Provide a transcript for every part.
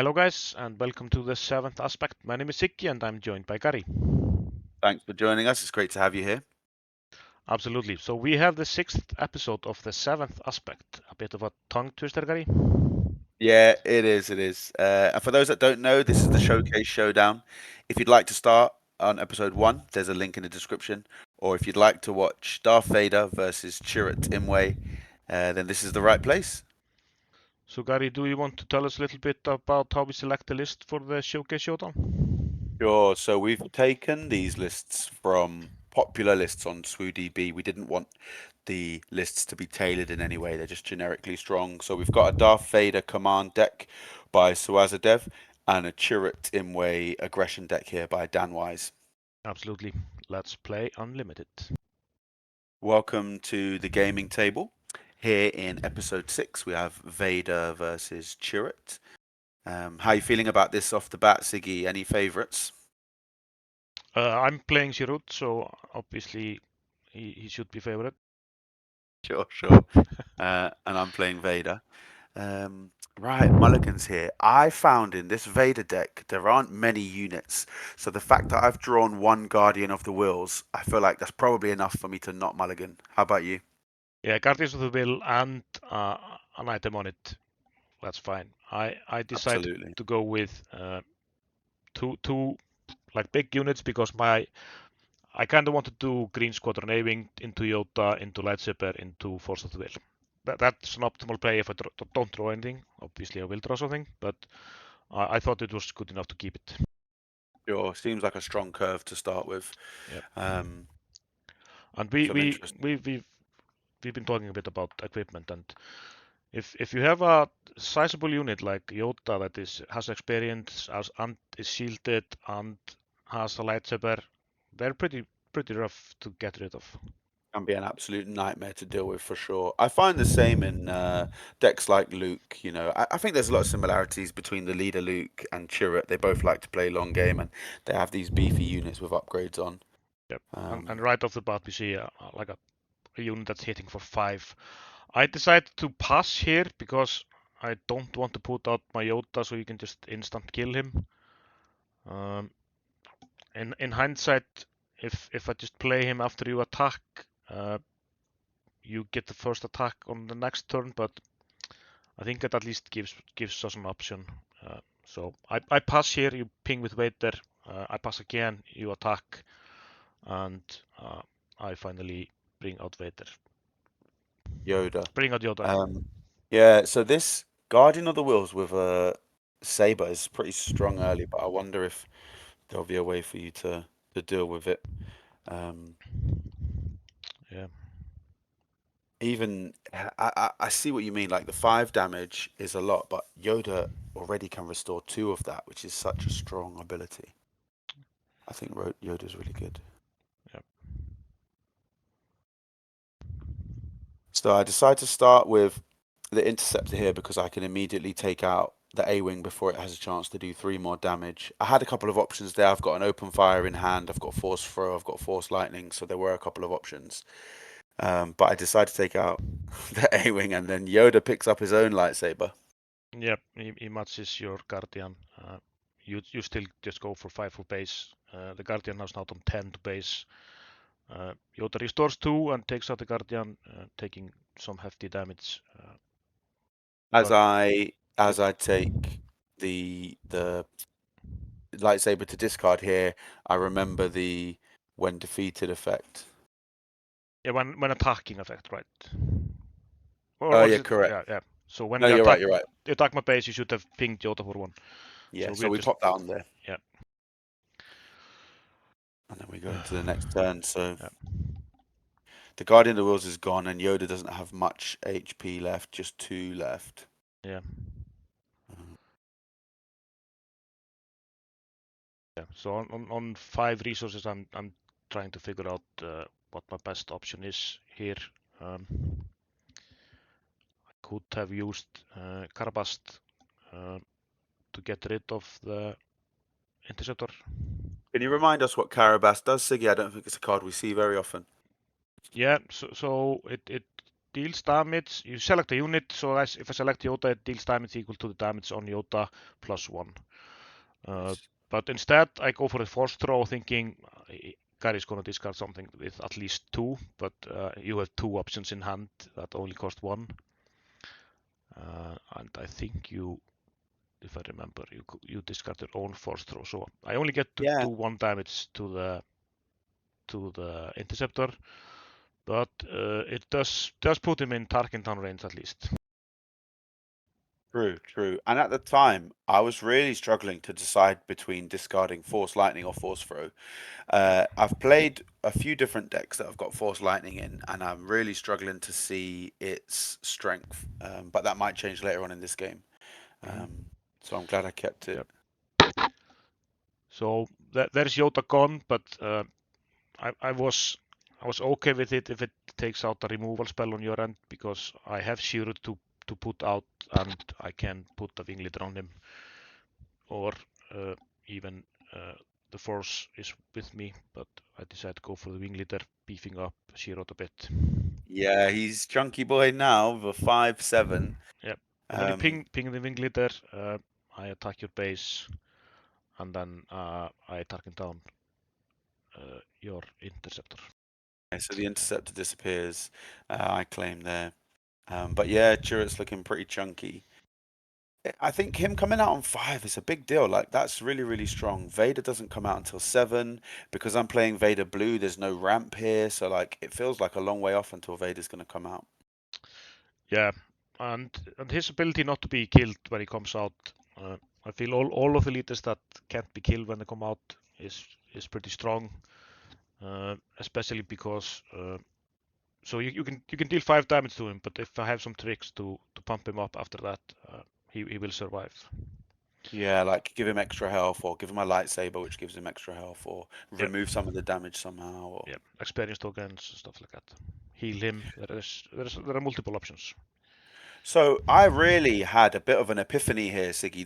Hello guys and welcome to the 7th aspect. My name is Siggi and I'm joined by Gary. Thanks for joining us. It's great to have you here. Absolutely. So we have the 6th episode of the 7th aspect. A bit of a tongue twister, Gary. Yeah, it is. And for those that don't know, this is the Showcase Showdown. If you'd like to start on episode 1, there's a link in the description. Or if you'd like to watch Darth Vader versus Chirrut Imwe, then this is the right place. So Gary, do you want to tell us a little bit about how we select the list for the Showcase Showdown? Sure. So we've taken these lists from popular lists on SWODB. We didn't want the lists to be tailored in any way. They're just generically strong. So we've got a Darth Vader command deck by Suazodev and a Chirrut Imwe aggression deck here by Danwise. Absolutely. Let's play Unlimited. Welcome to the gaming table. Here in episode 6, we have Vader versus Chirrut. How are you feeling about this off the bat, Siggy? Any favorites? I'm playing Chirrut, so obviously he should be favorite. Sure. And I'm playing Vader. Right, Mulligan's here. I found in this Vader deck there aren't many units, so the fact that I've drawn one Guardian of the Wills, I feel like that's probably enough for me to not mulligan. How about you? Yeah, Guardians of the Will and an item on it. That's fine. I decided Absolutely. to go with two like big units because I kind of want to do Green Squadron A-Wing into Yoda, into Lightsaber, into Force of the Will. That's an optimal play if I don't draw anything. Obviously I will draw something, but I thought it was good enough to keep it. Sure, seems like a strong curve to start with. Yeah. Um, And some interest. we've been talking a bit about equipment, and if you have a sizable unit like Yoda that has experience and is shielded and has a lightsaber, they're pretty rough to get rid of. Can be an absolute nightmare to deal with for sure. I find the same in decks like Luke. I think there's a lot of similarities between the leader Luke and Chirrut. They both like to play long game, and they have these beefy units with upgrades on. Yep. And Um, right off the bat we see like a unit that's hitting for 5. I decided to pass here because I don't want to put out my Yoda so you can just instant kill him. In hindsight, if I just play him after you attack, you get the first attack on the next turn, but I think it at least gives us an option. So I pass here, you ping with Vader, I pass again, you attack, and I finally bring out Vader. Yoda. Bring out Yoda. Yeah, so this Guardian of the Wills with a saber is pretty strong early, but I wonder if there'll be a way for you to deal with it. Yeah. Even I see what you mean. Like the 5 damage is a lot, but Yoda already can restore 2 of that, which is such a strong ability. I think Yoda's really good. Yep. So I decide to start with the Interceptor here because I can immediately take out the A-Wing before it has a chance to do 3 more damage. I had a couple of options there. I've got an Open Fire in hand, I've got Force Throw, I've got Force Lightning, so there were a couple of options. But I decided to take out the A-Wing, and then Yoda picks up his own lightsaber. Yep, he matches your Guardian. You still just go for 5 for base. The Guardian now is now on 10 to base. Yoda restores 2 and takes out the Guardian, taking some hefty damage. As I take the lightsaber to discard here, I remember the when defeated effect. Yeah, when attacking effect, right? Oh Or yeah, is it? correct. Yeah. So when No, you you're right. You're right. attack my base, you should have pinged Yoda for 1. Yeah. So we're we just pop that on there. yeah. And then we go into the next turn. So Yeah. the Guardian of the Wills is gone, and Yoda doesn't have much HP left, just 2 left. Yeah. Yeah. So on 5 resources, I'm trying to figure out what my best option is here. I could have used Karabast to get rid of the Interceptor. Can you remind us what Karabas does, Siggy? I don't think it's a card we see very often. Yeah, so it deals damage. You select a unit, so if I select Yoda, it deals damage equal to the damage on Yoda plus 1. But instead, I go for the force throw, thinking Gary's going to discard something with at least 2, but you have 2 options in hand that only cost 1. And I think you, if I remember, you discard your own force throw. So I only get to do 1 damage to the interceptor, but it does put him in target down range at least. True. And at the time, I was really struggling to decide between discarding Force Lightning or Force Throw. I've played a few different decks that have got Force Lightning in, and I'm really struggling to see its strength. But that might change later on in this game. So I'm glad I kept it. Yep. So there's Yoda gone, but I was okay with it if it takes out the removal spell on your end, because I have Chirrut to put out, and I can put the Wing Leader on him, or even the Force is with me, but I decided to go for the Wing Leader, beefing up Chirrut a bit. Yeah, he's chunky boy now with a 5/7. Yeah. When you ping the Wing Leader, I attack your base, and then I target down your interceptor. So the interceptor disappears. I claim there. But yeah, Chirrut's looking pretty chunky. I think him coming out on 5 is a big deal. Like, that's really, really strong. Vader doesn't come out until 7. Because I'm playing Vader blue, there's no ramp here. So, like, it feels like a long way off until Vader's going to come out. Yeah, and his ability not to be killed when he comes out, I feel all of the leaders that can't be killed when they come out is pretty strong, especially because so you can deal 5 damage to him, but if I have some tricks to pump him up after that, he will survive. Yeah, like give him extra health, or give him a lightsaber, which gives him extra health, or remove some of the damage somehow. Or... Yeah, experience tokens, stuff like that. Heal him. There are multiple options. So I really had a bit of an epiphany here, Siggy.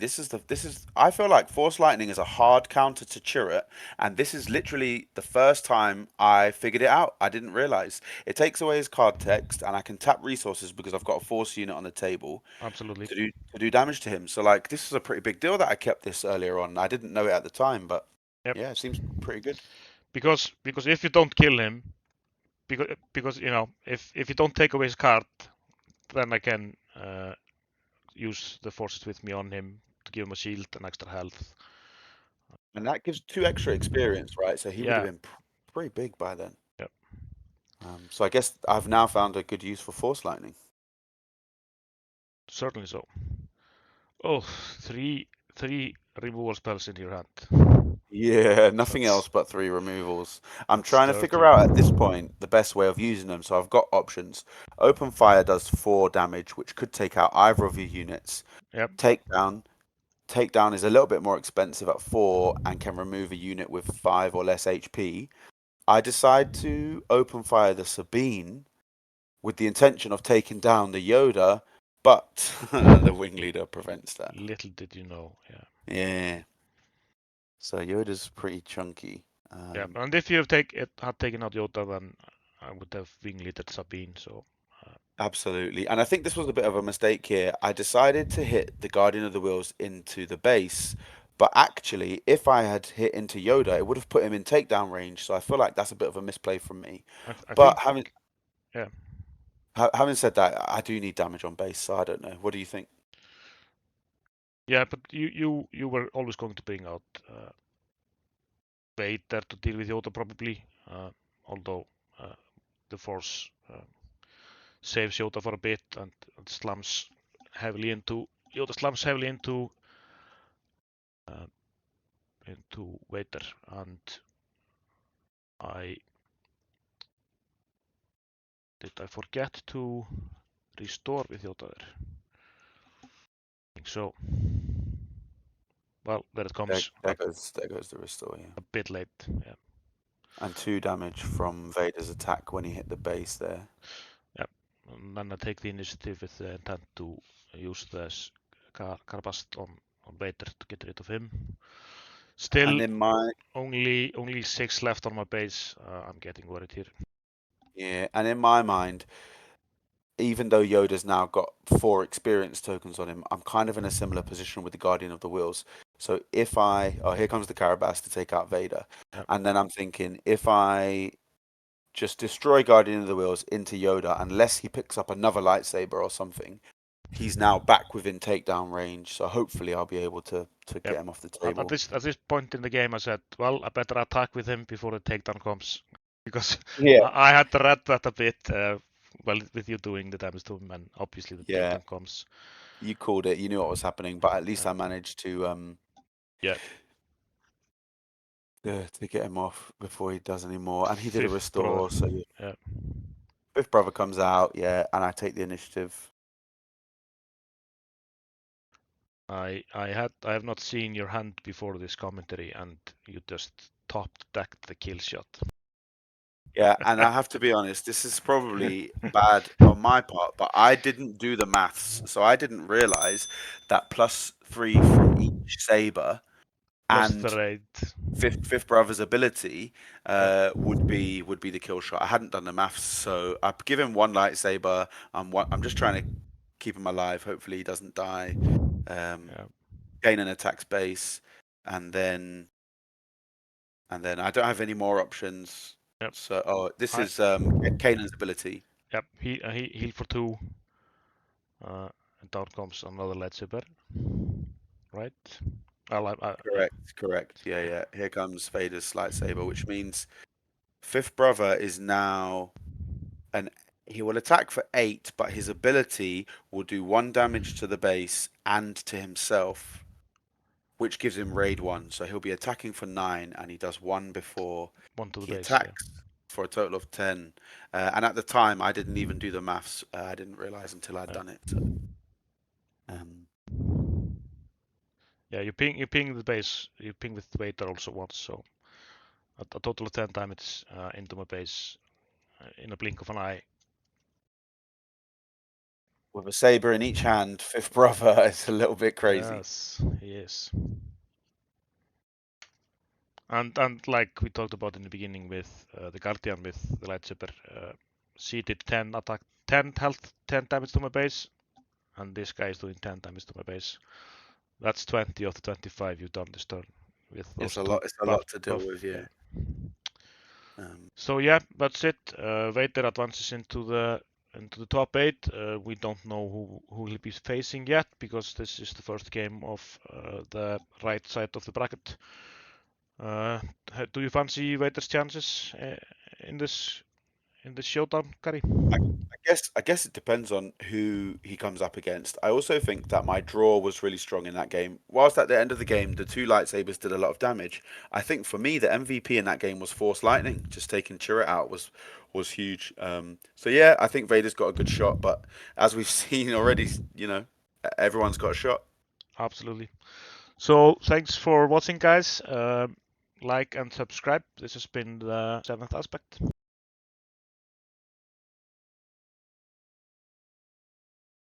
I feel like Force Lightning is a hard counter to Chirrut, and this is literally the first time I figured it out. I didn't realize it takes away his card text, and I can tap resources because I've got a Force unit on the table. Absolutely. To do damage to him. So like this is a pretty big deal that I kept this earlier on. I didn't know it at the time, but yep. Yeah, it seems pretty good. Because if you don't kill him, because you know if you don't take away his card, then I can use the forces with me on him to give him a shield and extra health. And that gives 2 extra experience, right? So he would have been pretty big by then. Yep. So I guess I've now found a good use for Force Lightning. Certainly so. Oh, three removal spells in your hand. Yeah, nothing else but 3 removals. I'm That's trying to dirty. figure out at this point the best way of using them. So I've got options. Open Fire does 4 damage, which could take out either of your units. Yep. Takedown is a little bit more expensive at 4 and can remove a unit with 5 or less HP. I decide to open fire the Sabine with the intention of taking down the Yoda, but the Wing Leader prevents that. Little did you know, yeah. Yeah. So Yoda's pretty chunky. Yeah, and if you had taken out Yoda, then I would have Wing Leadered Sabine, so... Absolutely. And I think this was a bit of a mistake here. I decided to hit the Guardian of the Wheels into the base, but actually, if I had hit into Yoda, it would have put him in takedown range, so I feel like that's a bit of a misplay from me. But having said that, I do need damage on base, so I don't know. What do you think? Yeah, but you were always going to bring out Vader to deal with Yoda probably, although the Force saves Yoda for a bit and slams heavily into Vader, and I forget to restore with Yoda there? I think so. Well, there it comes. There goes the restore, yeah. A bit late, yeah. And 2 damage from Vader's attack when he hit the base there. Yeah, and then I take the initiative with the intent to use this Carbast on Vader to get rid of him. Still, only 6 left on my base. I'm getting worried here. Yeah, and in my mind, even though Yoda's now got 4 experience tokens on him, I'm kind of in a similar position with the Guardian of the Wheels. So if here comes the Carabas to take out Vader, Yep. and then I'm thinking if I just destroy Guardian of the Wheels into Yoda, unless he picks up another lightsaber or something, he's now back within takedown range. So hopefully I'll be able to get him off the table. At this point in the game, I said, well, I better attack with him before the takedown comes, because Yeah. I had to read that a bit. Well, with you doing the damage to him, and obviously the Yeah. takedown comes. You called it. You knew what was happening, but at least I managed to to get him off before he does any more. And he did a restore, so yeah. Fifth brother comes out, and I take the initiative. I have not seen your hand before this commentary, and you just top decked the kill shot. Yeah, and I have to be honest, this is probably bad on my part, but I didn't do the maths, so I didn't realize that +3 from each saber Plus and the raid. fifth brother's ability would be the kill shot. I hadn't done the maths, so I give him 1 lightsaber. I'm just trying to keep him alive. Hopefully he doesn't die. Gain an attack space, and then I don't have any more options. Yep. So this is Kanan's ability. Yep. He heal for 2. And down comes another lightsaber. Right. Correct. Yeah. Here comes Vader's lightsaber, which means Fifth Brother is now he will attack for 8, but his ability will do 1 damage to the base and to himself, which gives him raid 1. So he'll be attacking for 9, and he does 1 before he attacks for a total of 10. And at the time, I didn't even do the maths. I didn't realize until I'd done it. So, yeah, you ping the base. You ping with Vader also once, so a total of 10 damage into my base in a blink of an eye. With a saber in each hand, Fifth Brother is a little bit crazy. Yes, he is. And like we talked about in the beginning with the Guardian with the lightsaber, she did 10 attack, 10 health, 10 damage to my base, and this guy is doing 10 damage to my base. That's 20 of the 25 you've done this turn with those. It's a lot to deal with, yeah. So yeah, that's it. Vader advances into the top 8. We don't know who he'll be facing yet, because this is the first game of the right side of the bracket. Do you fancy Vader's chances in this showdown, Kari? I guess it depends on who he comes up against. I also think that my draw was really strong in that game. Whilst at the end of the game, the 2 lightsabers did a lot of damage, I think for me, the MVP in that game was Force Lightning. Just taking Chirrut out was huge. So yeah, I think Vader's got a good shot, but as we've seen already, everyone's got a shot. Absolutely. So thanks for watching, guys. Like and subscribe. This has been the 7th aspect.